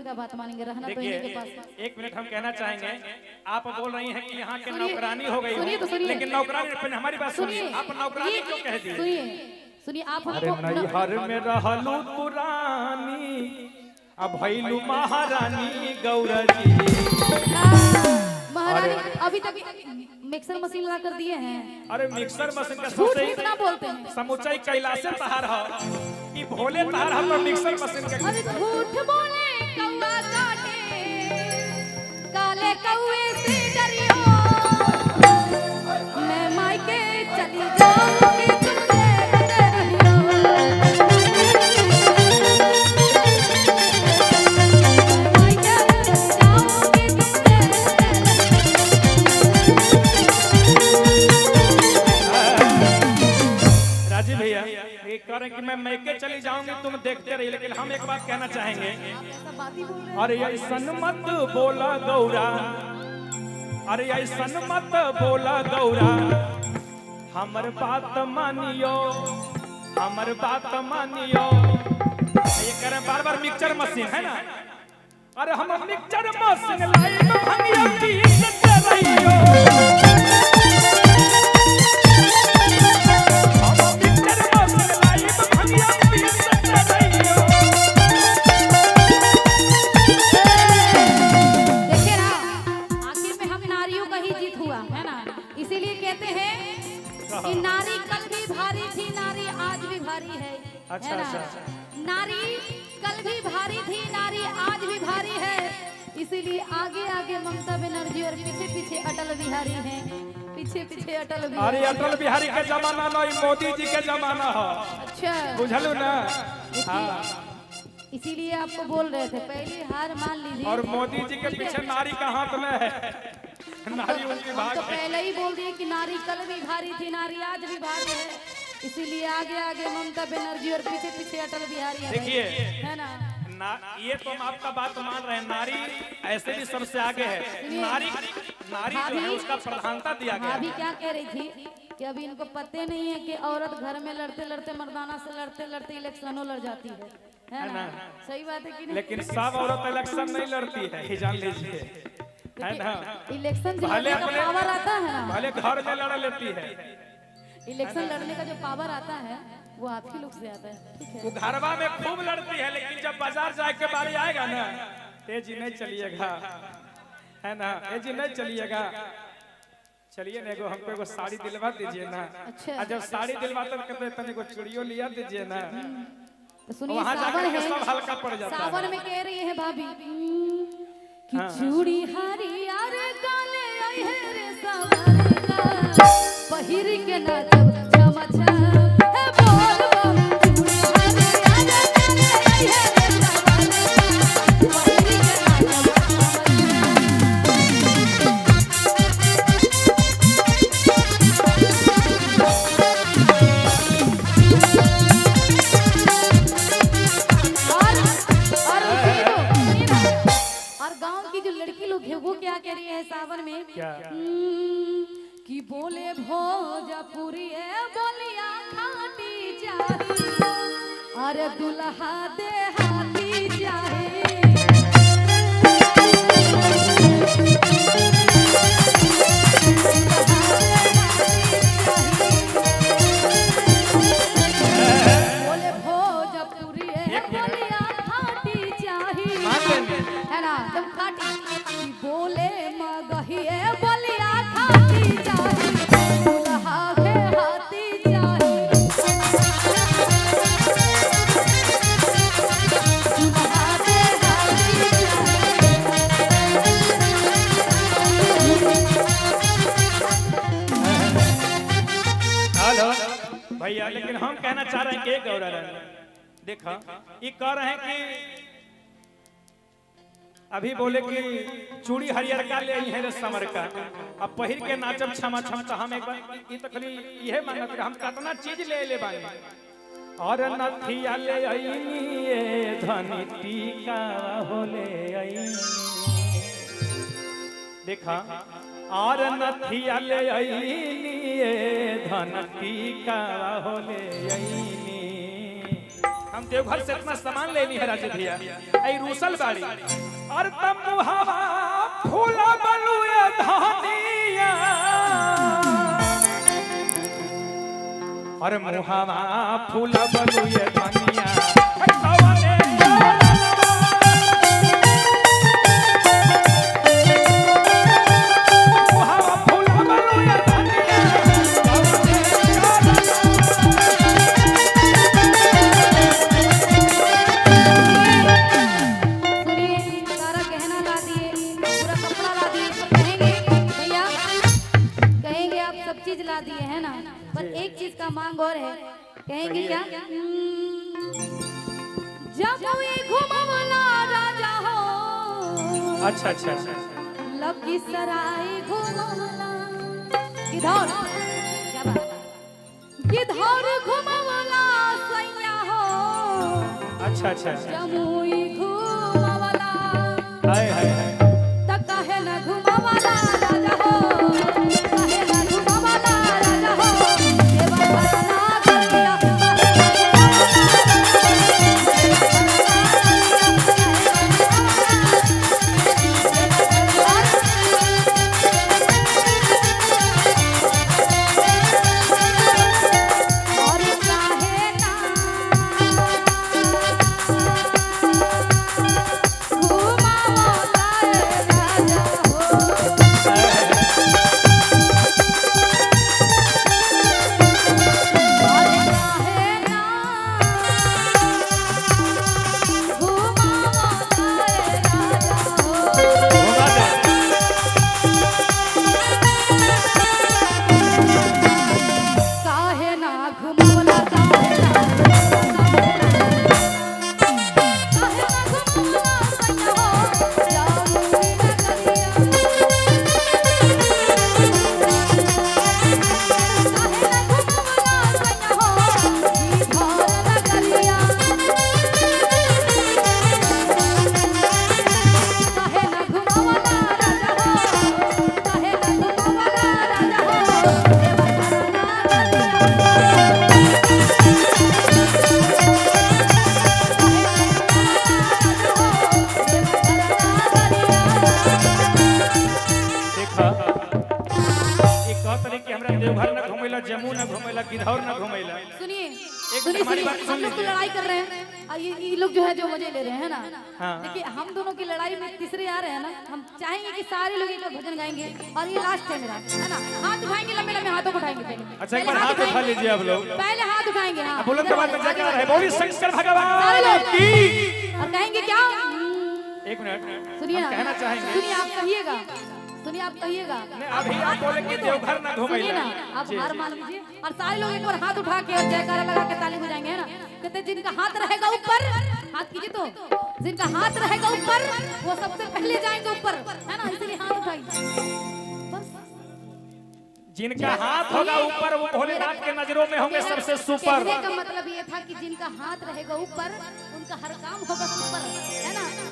इनका बात मानेंगे, रहना तो इन्हीं के पास। एक मिनट हम कहना चाहेंगे, आप बोल रही हैं कि यहाँ के नौकरानी हो गई, सुनिए तो सुनिए, लेकिन नौकरानी हमारी बात सुनिए, आप नौकरानी क्यों कह दी? सुनिए आप अरे नैहर में रहलू पुरानी अब भैलू महारानी गौरा जी। महारानी अभी तक मिक्सर मशीन ला कर दिए हैं। अरे मिक्सर मशीन का झूठ कितना बोलते हैं। समुच्चाई कैलाश पहाड़ हो कि भोले पहाड़ हम मिक्सर मशीन के। अरे झूठ बोले कौवा काटे काले कौवे से डरियो, मैं मायके चली जाऊंगी तुम देखते रहियो। मायके जाऊंगी तुम राजीव भैया ये कह रहे कि मैं मैके चली जाऊंगी तुम देखते रहिए, लेकिन हम एक बात कहना चाहेंगे, अरे ऐसन मत बोला गौरा, अरे ऐसन मत बोला गौरा, हमर बात मानियो, हमर बात मानियो। ये कह रहे बार बार मिक्सचर मशीन है ना, अरे हम मिक्सचर मशीन लाई तो भंगिया पीसते रहियो। कि नारी कल भी भारी थी, नारी आज भी भारी है। अच्छा, अच्छा। नारी कल भी भारी थी, नारी आज भी भारी है। इसीलिए आगे आगे ममता बनर्जी और पीछे पीछे अटल बिहारी हैं, पीछे पीछे अटल बिहारी। अरे अटल बिहारी के जमाना नहीं, मोदी जी के जमाना है। अच्छा बुझलू ना? हाँ। इसीलिए आपको बोल रहे थे पहले हार मान लीजिए। और मोदी जी के पीछे नारी का हाथ में है, नारी उनकी भाग तो पहले ही बोल दिए कि नारी कल भी भारी थी, नारी आज भी भारी है। इसीलिए आगे आगे ममता बनर्जी और पीछे पीछे अटल बिहारी है। देखिए है ना, ये तो हम आपका बात मान रहे हैं, नारी ऐसे भी सबसे आगे है। नारी नारी जो है उसका प्रधानता दिया गया। अभी क्या कह रही थी कि अभी इनको पते नहीं है कि औरत घर में लड़ते लड़ते मर्दाना से लड़ते लड़ते इलेक्शनों लड़ जाती है ना? सही बात है कि नहीं? लेकिन सब औरत इलेक्शन नहीं लड़ती है, ये जान लीजिए, है ना? इलेक्शन से लड़ने का पावर आता है ना, भले घर में लड़ लेती है। इलेक्शन लड़ने का जो पावर आता है वो आप ही लोग से आता है, ठीक है? वो घरवा में खूब लड़ती है, लेकिन जब बाजार जाए के बारी आएगा ना, तेजी नहीं चलिएगा, है ना? तेजी नहीं चलिएगा, चलिए ना, एगो हमको एगो साड़ी दिलवा दीजिए ना। अच्छा। जब साड़ी दिलवाते कहते तने को चूड़ियों लिया दीजिए ना, तो सुनिए, वहाँ सावन जाकर है, सब हल्का पड़ जाता है। सावन में कह रही है भाभी कि चूड़ी हारी यार काले आई है रे सावन का, पहिर के नाचब छम छम हे बोल बोल। चूड़ी हारी यार काले आई है रे सावन का, पहिर के नाचब वो क्या कह रही है सावन में? क्या? कि बोले भोजपुरी बोलिया खाटी चाहे, अरे दुल्हा दे हाथी चाहे। बोले भोजपुरी बोलिया खाटी चाहे, है ना? तुम खाटी बोले मगहिए बोलिया खाती चाही, दुल्हा के हाथी चाही, दुल्हा के हाथी हेलो भैया, लेकिन हम कहना चाह रहे हैं कि गौरा देखा ये कह रहे हैं कि अभी बोले कि चूड़ी हरियर का ले आई है रे समर का, अब पहिर के नाचब क्षमा क्षम। तो हम एक बार ये तो खाली यह मानत कि हम कितना चीज ले ले बानी, और नथिया ले आई ये धनी टीका हो ले आई, देखा, और नथिया ले आई ये धन टीका हो ले आई, हम देवघर से इतना सामान लेनी है राजू भैया आई रूसल बाड़ी और तब मुहावा फूला बलुए धानिया और मुहावा फूला बलुए धानिया ला दिए है ना, पर एक चीज का मांग और है, कहेंगे क्या? जब कोई घुमावला राजा हो, अच्छा अच्छा लखीसराय घुमावला, किधर क्या बात, किधर घुमावला सैया हो, अच्छा अच्छा जमुई घुमावला, हाय हाय हाय तक काहे न घुमावला राजा हो, देवघर न घुमेला, जम्मू न घुमेला, किधर न घुमेला। सुनिए सुनिए, हम लोग तो लड़ाई कर रहे हैं और ये लोग जो है जो मजे ले रहे हैं ना। हाँ। देखिए हम दोनों की लड़ाई में तीसरे आ रहे हैं ना, हम चाहेंगे कि सारे लोग एक भजन गाएंगे और ये लास्ट है मेरा, है ना। हाथ उठाएंगे, लंबे लंबे हाथों को उठाएंगे पहले। अच्छा एक बार हाथ उठा लीजिए आप लोग। पहले हाथ उठाएंगे, हाँ। बुलंद के बाद में जयकार है, बोलिए शंकर भगवान की। और कहेंगे क्या? एक मिनट सुनिए ना, कहना चाहेंगे, सुनिए आप कहिएगा, सुनिए आप कहिएगा। अभी आप बोले कि देवघर न सुनिए घुमेला। ना, आप हार मान लीजिए और सारे लोग एक बार हाथ उठा के और जयकारा लगा के ताली बजाएंगे, है ना। कहते जिनका हाथ रहेगा ऊपर, हाथ कीजिए तो, जिनका हाथ रहेगा ऊपर वो सबसे पहले जाएंगे ऊपर, है ना। इसलिए हाथ उठाइए बस। जिनका हाथ होगा ऊपर वो भोलेनाथ के नजरों में होंगे सबसे सुपर। कहने का मतलब ये था कि जिनका हाथ रहेगा ऊपर उनका हर काम होगा सुपर, है ना।